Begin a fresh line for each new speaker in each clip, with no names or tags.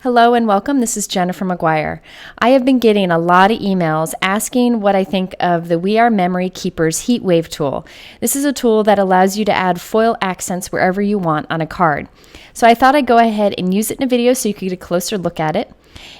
Hello and welcome. This is Jennifer McGuire. I have been getting a lot of emails asking what I think of the We Are Memory Keepers Heatwave Tool. This is a tool that allows you to add foil accents wherever you want on a card. So I thought I'd go ahead and use it in a video so you could get a closer look at it.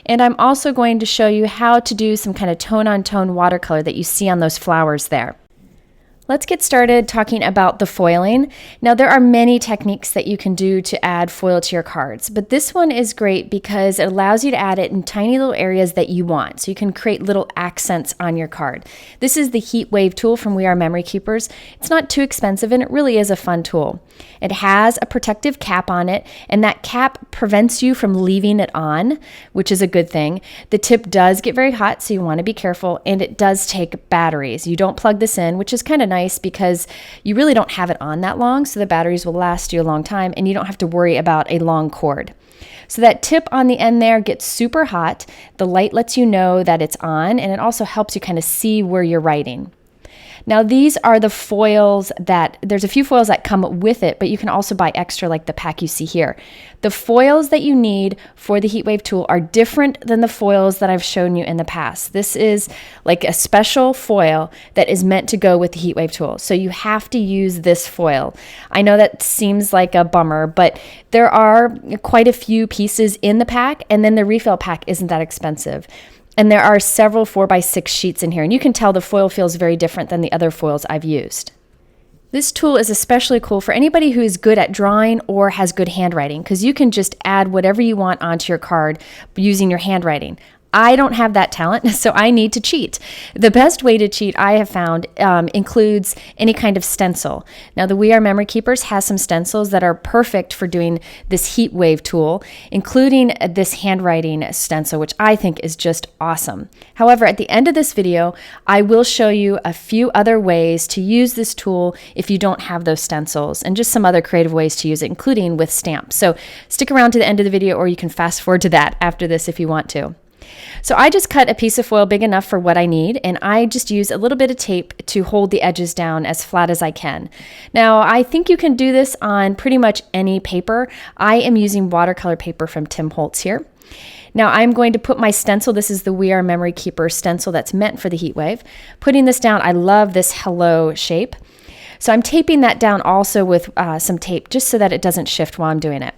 And I'm also going to show you how to do some kind of tone-on-tone watercolor that you see on those flowers there. Let's get started talking about the foiling. Now, there are many techniques that you can do to add foil to your cards, but this one is great because it allows you to add it in tiny little areas that you want, so you can create little accents on your card. This is the Heatwave tool from We Are Memory Keepers. It's not too expensive, and it really is a fun tool. It has a protective cap on it, and that cap prevents you from leaving it on, which is a good thing. The tip does get very hot, so you want to be careful, and it does take batteries. You don't plug this in, which is kind of nice because you really don't have it on that long, so the batteries will last you a long time and you don't have to worry about a long cord. So that tip on the end there gets super hot. The light lets you know that it's on, and it also helps you kind of see where you're writing. Now, these are the foils there's a few foils that come with it, but you can also buy extra like the pack you see here. The foils that you need for the Heatwave tool are different than the foils that I've shown you in the past. This is like a special foil that is meant to go with the Heatwave tool. So you have to use this foil. I know that seems like a bummer, but there are quite a few pieces in the pack, and then the refill pack isn't that expensive. And there are several 4x6 sheets in here, and you can tell the foil feels very different than the other foils I've used. This tool is especially cool for anybody who is good at drawing or has good handwriting, because you can just add whatever you want onto your card using your handwriting. I don't have that talent, so I need to cheat. The best way to cheat I have found includes any kind of stencil. Now, the We Are Memory Keepers has some stencils that are perfect for doing this Heatwave tool, including this handwriting stencil, which I think is just awesome. However, at the end of this video, I will show you a few other ways to use this tool if you don't have those stencils, and just some other creative ways to use it, including with stamps. So stick around to the end of the video, or you can fast forward to that after this if you want to. So I just cut a piece of foil big enough for what I need, and I just use a little bit of tape to hold the edges down as flat as I can. Now, I think you can do this on pretty much any paper. I am using watercolor paper from Tim Holtz here. Now, I'm going to put my stencil, this is the We Are Memory Keeper stencil that's meant for the Heatwave. Putting this down, I love this hello shape. So I'm taping that down also with some tape, just so that it doesn't shift while I'm doing it.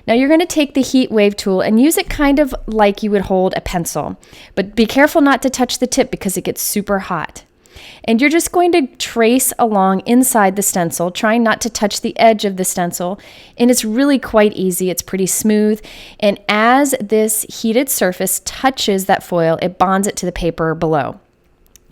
Now, you're going to take the Heatwave tool and use it kind of like you would hold a pencil, but be careful not to touch the tip because it gets super hot. And you're just going to trace along inside the stencil, trying not to touch the edge of the stencil, and it's really quite easy. It's pretty smooth, and as this heated surface touches that foil, it bonds it to the paper below.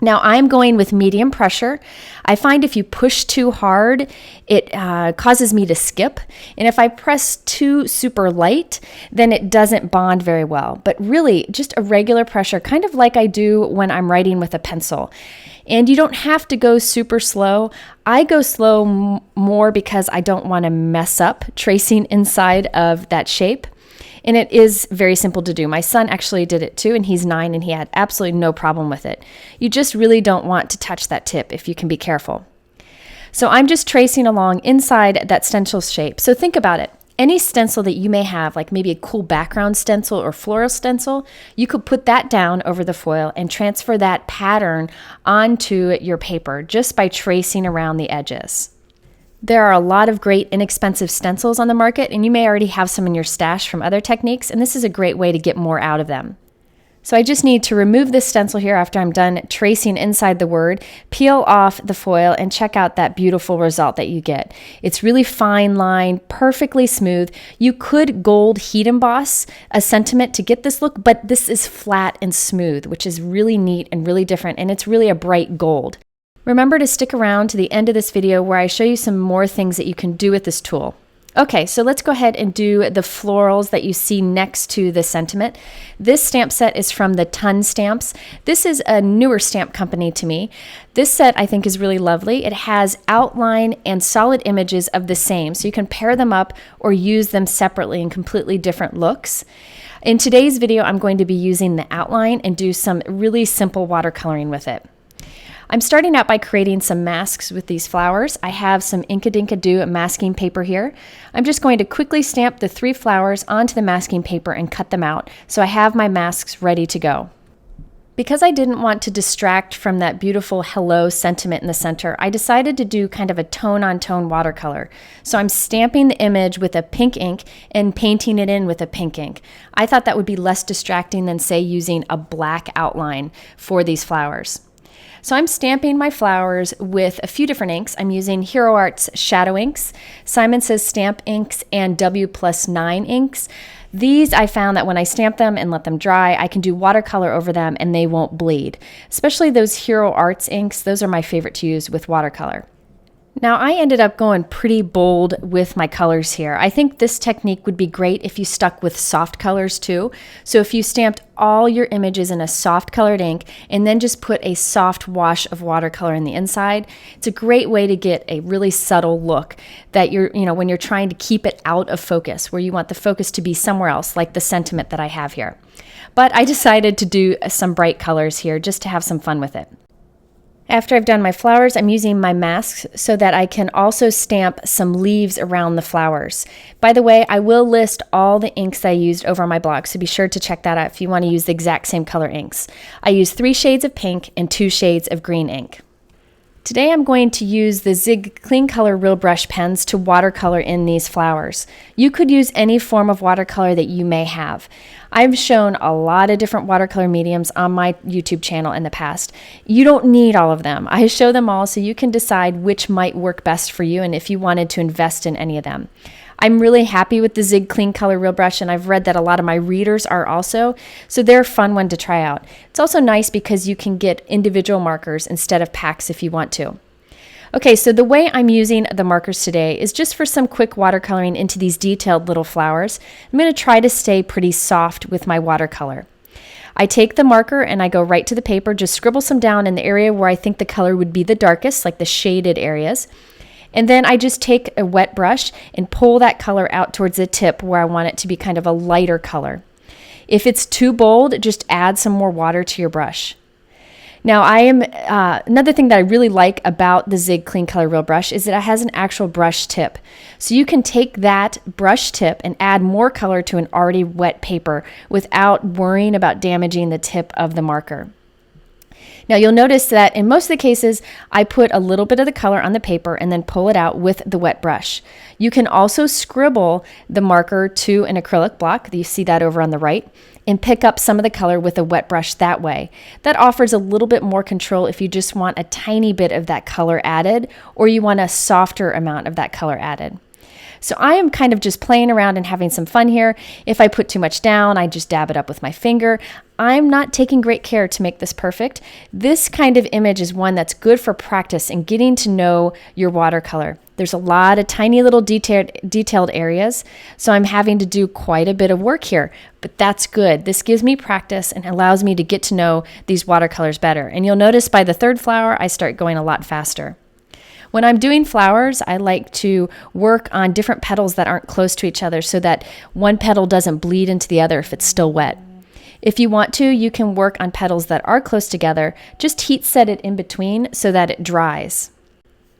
Now, I'm going with medium pressure. I find if you push too hard, it causes me to skip. And if I press too super light, then it doesn't bond very well. But really, just a regular pressure, kind of like I do when I'm writing with a pencil. And you don't have to go super slow. I go slow more because I don't want to mess up tracing inside of that shape. And it is very simple to do. My son actually did it too, and he's 9, and he had absolutely no problem with it. You just really don't want to touch that tip if you can be careful. So I'm just tracing along inside that stencil shape. So think about it. Any stencil that you may have, like maybe a cool background stencil or floral stencil, you could put that down over the foil and transfer that pattern onto your paper just by tracing around the edges. There are a lot of great inexpensive stencils on the market, and you may already have some in your stash from other techniques, and this is a great way to get more out of them. So I just need to remove this stencil here after I'm done tracing inside the word, peel off the foil, and check out that beautiful result that you get. It's really fine line, perfectly smooth. You could gold heat emboss a sentiment to get this look, but this is flat and smooth, which is really neat and really different, and it's really a bright gold. Remember to stick around to the end of this video where I show you some more things that you can do with this tool. Okay, so let's go ahead and do the florals that you see next to the sentiment. This stamp set is from the Ton Stamps. This is a newer stamp company to me. This set I think is really lovely. It has outline and solid images of the same, so you can pair them up or use them separately in completely different looks. In today's video, I'm going to be using the outline and do some really simple watercoloring with it. I'm starting out by creating some masks with these flowers. I have some Inkadink masking paper here. I'm just going to quickly stamp the 3 flowers onto the masking paper and cut them out, so I have my masks ready to go. Because I didn't want to distract from that beautiful hello sentiment in the center, I decided to do kind of a tone-on-tone watercolor. So I'm stamping the image with a pink ink and painting it in with a pink ink. I thought that would be less distracting than, say, using a black outline for these flowers. So I'm stamping my flowers with a few different inks. I'm using Hero Art's Shadow Inks, Simon Says Stamp Inks, and W+9 inks. These I found that when I stamp them and let them dry, I can do watercolor over them and they won't bleed. Especially those Hero Arts inks, those are my favorite to use with watercolor. Now I ended up going pretty bold with my colors here. I think this technique would be great if you stuck with soft colors too. So if you stamped all your images in a soft colored ink and then just put a soft wash of watercolor in the inside, it's a great way to get a really subtle look that when you're trying to keep it out of focus, where you want the focus to be somewhere else, like the sentiment that I have here. But I decided to do some bright colors here just to have some fun with it. After I've done my flowers, I'm using my masks so that I can also stamp some leaves around the flowers. By the way, I will list all the inks I used over on my blog, so be sure to check that out if you want to use the exact same color inks. I used 3 shades of pink and 2 shades of green ink. Today I'm going to use the Zig Clean Color Real Brush pens to watercolor in these flowers. You could use any form of watercolor that you may have. I've shown a lot of different watercolor mediums on my YouTube channel in the past. You don't need all of them. I show them all so you can decide which might work best for you and if you wanted to invest in any of them. I'm really happy with the Zig Clean Color Real Brush, and I've read that a lot of my readers are also, so they're a fun one to try out. It's also nice because you can get individual markers instead of packs if you want to. Okay, so the way I'm using the markers today is just for some quick watercoloring into these detailed little flowers. I'm going to try to stay pretty soft with my watercolor. I take the marker and I go right to the paper, just scribble some down in the area where I think the color would be the darkest, like the shaded areas. And then I just take a wet brush and pull that color out towards the tip where I want it to be kind of a lighter color. If it's too bold, just add some more water to your brush. Now another thing that I really like about the Zig Clean Color Real Brush is that it has an actual brush tip. So you can take that brush tip and add more color to an already wet paper without worrying about damaging the tip of the marker. Now you'll notice that in most of the cases, I put a little bit of the color on the paper and then pull it out with the wet brush. You can also scribble the marker to an acrylic block, you see that over on the right, and pick up some of the color with a wet brush that way. That offers a little bit more control if you just want a tiny bit of that color added, or you want a softer amount of that color added. So I am kind of just playing around and having some fun here. If I put too much down, I just dab it up with my finger. I'm not taking great care to make this perfect. This kind of image is one that's good for practice and getting to know your watercolor. There's a lot of tiny little detailed areas, so I'm having to do quite a bit of work here, but that's good. This gives me practice and allows me to get to know these watercolors better. And you'll notice by the third flower, I start going a lot faster. When I'm doing flowers, I like to work on different petals that aren't close to each other so that one petal doesn't bleed into the other if it's still wet. If you want to, you can work on petals that are close together. Just heat set it in between so that it dries.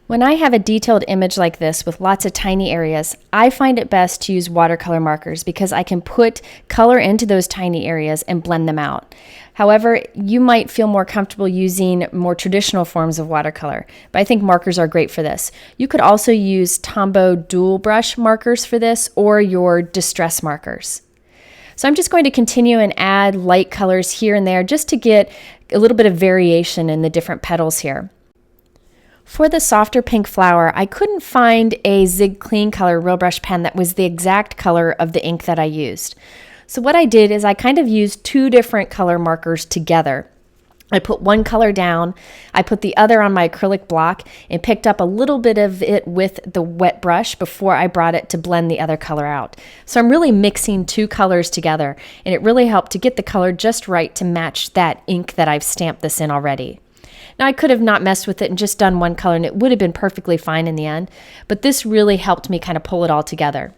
When I have a detailed image like this with lots of tiny areas, I find it best to use watercolor markers because I can put color into those tiny areas and blend them out. However, you might feel more comfortable using more traditional forms of watercolor, but I think markers are great for this. You could also use Tombow dual brush markers for this or your distress markers. So I'm just going to continue and add light colors here and there just to get a little bit of variation in the different petals here. For the softer pink flower, I couldn't find a Zig Clean Color Real Brush pen that was the exact color of the ink that I used. So what I did is I kind of used 2 different color markers together. I put one color down, I put the other on my acrylic block and picked up a little bit of it with the wet brush before I brought it to blend the other color out. So I'm really mixing 2 colors together, and it really helped to get the color just right to match that ink that I've stamped this in already. Now I could have not messed with it and just done one color and it would have been perfectly fine in the end, but this really helped me kind of pull it all together.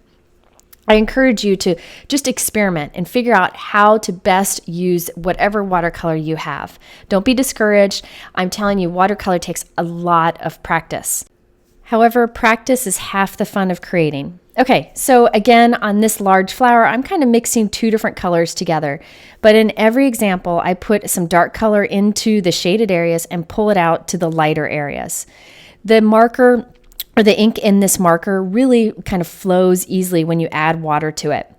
I encourage you to just experiment and figure out how to best use whatever watercolor you have. Don't be discouraged. I'm telling you, watercolor takes a lot of practice. However, practice is half the fun of creating. Okay, so again, on this large flower, I'm kind of mixing two different colors together. But in every example, I put some dark color into the shaded areas and pull it out to the lighter areas. The marker or the ink in this marker really kind of flows easily when you add water to it.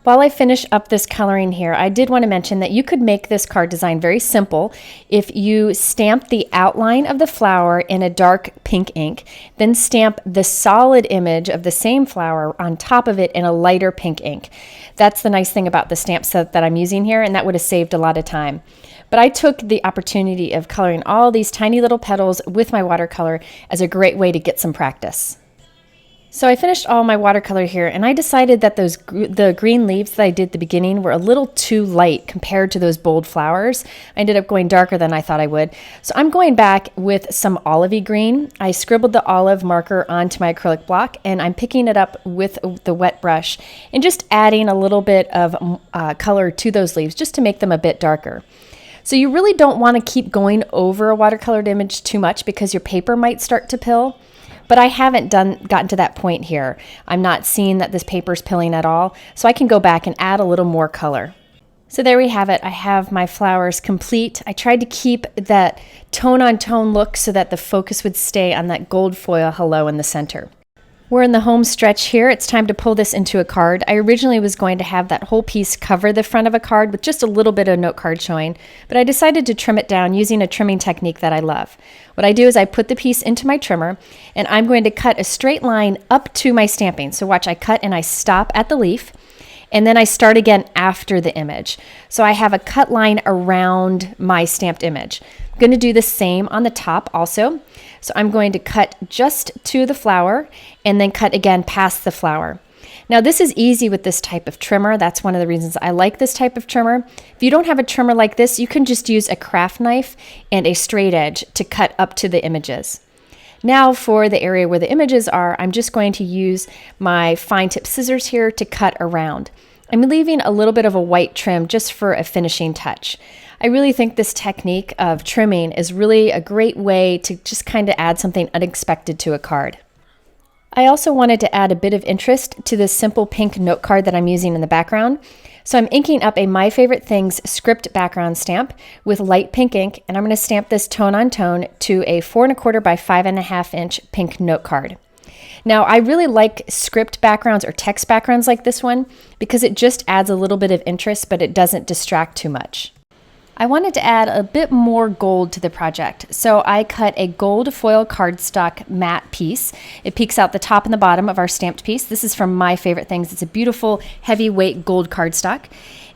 While I finish up this coloring here, I did want to mention that you could make this card design very simple if you stamp the outline of the flower in a dark pink ink, then stamp the solid image of the same flower on top of it in a lighter pink ink. That's the nice thing about the stamp set that I'm using here, and that would have saved a lot of time. But I took the opportunity of coloring all these tiny little petals with my watercolor as a great way to get some practice. So I finished all my watercolor here, and I decided that the green leaves that I did at the beginning were a little too light compared to those bold flowers. I ended up going darker than I thought I would. So I'm going back with some olivey green. I scribbled the olive marker onto my acrylic block, and I'm picking it up with the wet brush and just adding a little bit of color to those leaves just to make them a bit darker. So you really don't want to keep going over a watercolored image too much because your paper might start to pill. But I haven't gotten to that point here. I'm not seeing that this paper is pilling at all, so I can go back and add a little more color. So there we have it. I have my flowers complete. I tried to keep that tone-on-tone look so that the focus would stay on that gold foil hello in the center. We're in the home stretch here. It's time to pull this into a card. I originally was going to have that whole piece cover the front of a card with just a little bit of note card showing, but I decided to trim it down using a trimming technique that I love. What I do is I put the piece into my trimmer, and I'm going to cut a straight line up to my stamping. So watch, I cut and I stop at the leaf, and then I start again after the image. So I have a cut line around my stamped image. I'm going to do the same on the top also. So I'm going to cut just to the flower and then cut again past the flower. Now this is easy with this type of trimmer. That's one of the reasons I like this type of trimmer. If you don't have a trimmer like this, you can just use a craft knife and a straight edge to cut up to the images. Now for the area where the images are, I'm just going to use my fine tip scissors here to cut around. I'm leaving a little bit of a white trim just for a finishing touch. I really think this technique of trimming is really a great way to just kind of add something unexpected to a card. I also wanted to add a bit of interest to this simple pink note card that I'm using in the background. So I'm inking up a My Favorite Things script background stamp with light pink ink, and I'm going to stamp this tone on tone to a 4 1/4 by 5.5 inch pink note card. Now, I really like script backgrounds or text backgrounds like this one because it just adds a little bit of interest, but it doesn't distract too much. I wanted to add a bit more gold to the project, so I cut a gold foil cardstock matte piece. It peeks out the top and the bottom of our stamped piece. This is from My Favorite Things. It's a beautiful heavyweight gold cardstock.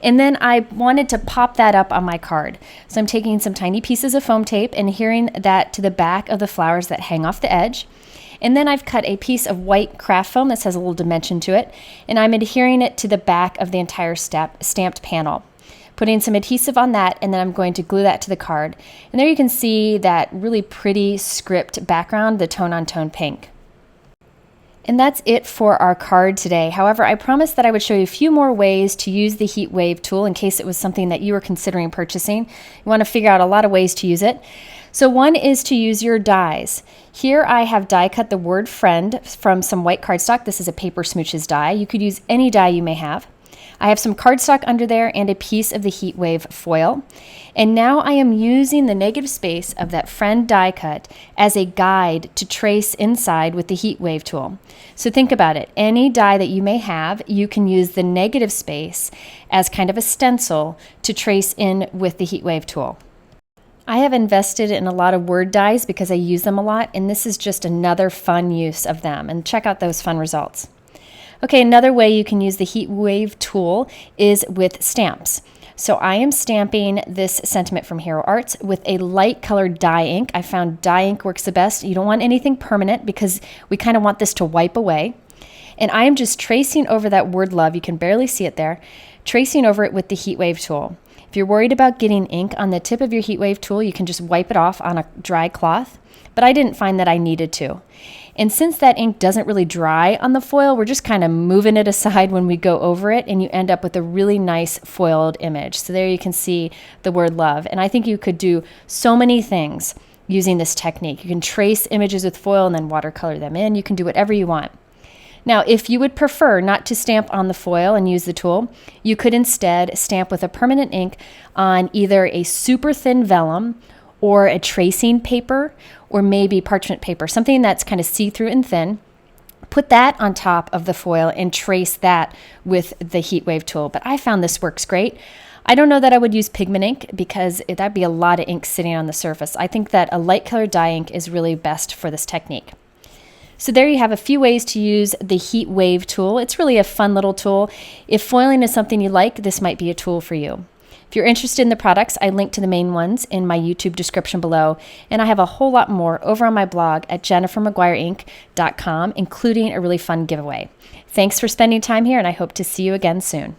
And then I wanted to pop that up on my card. So I'm taking some tiny pieces of foam tape and adhering that to the back of the flowers that hang off the edge. And then I've cut a piece of white craft foam that has a little dimension to it, and I'm adhering it to the back of the entire stamped panel. Putting some adhesive on that, and then I'm going to glue that to the card. And there you can see that really pretty script background, the tone-on-tone pink. And that's it for our card today. However, I promised that I would show you a few more ways to use the Heatwave tool in case it was something that you were considering purchasing. You want to figure out a lot of ways to use it. So one is to use your dies. Here I have die cut the word friend from some white cardstock. This is a Paper Smooches die. You could use any die you may have. I have some cardstock under there and a piece of the Heatwave foil. And now I am using the negative space of that friend die cut as a guide to trace inside with the Heatwave tool. So think about it. Any die that you may have, you can use the negative space as kind of a stencil to trace in with the Heatwave tool. I have invested in a lot of word dies because I use them a lot, and this is just another fun use of them. And check out those fun results. Okay, another way you can use the Heatwave tool is with stamps. So I am stamping this sentiment from Hero Arts with a light colored dye ink. I found dye ink works the best. You don't want anything permanent because we kind of want this to wipe away. And I am just tracing over that word love. You can barely see it there. Tracing over it with the Heatwave tool. If you're worried about getting ink on the tip of your Heatwave tool, you can just wipe it off on a dry cloth. But I didn't find that I needed to. And since that ink doesn't really dry on the foil, we're just kind of moving it aside when we go over it, and you end up with a really nice foiled image. So there you can see the word love. And I think you could do so many things using this technique. You can trace images with foil and then watercolor them in. You can do whatever you want. Now, if you would prefer not to stamp on the foil and use the tool, you could instead stamp with a permanent ink on either a super thin vellum or a tracing paper, or maybe parchment paper, something that's kind of see-through and thin. Put that on top of the foil and trace that with the Heatwave tool. But I found this works great. I don't know that I would use pigment ink because that'd be a lot of ink sitting on the surface. I think that a light colored dye ink is really best for this technique. So there you have a few ways to use the Heatwave tool. It's really a fun little tool. If foiling is something you like, this might be a tool for you. If you're interested in the products, I link to the main ones in my YouTube description below, and I have a whole lot more over on my blog at jennifermcguireinc.com, including a really fun giveaway. Thanks for spending time here, and I hope to see you again soon.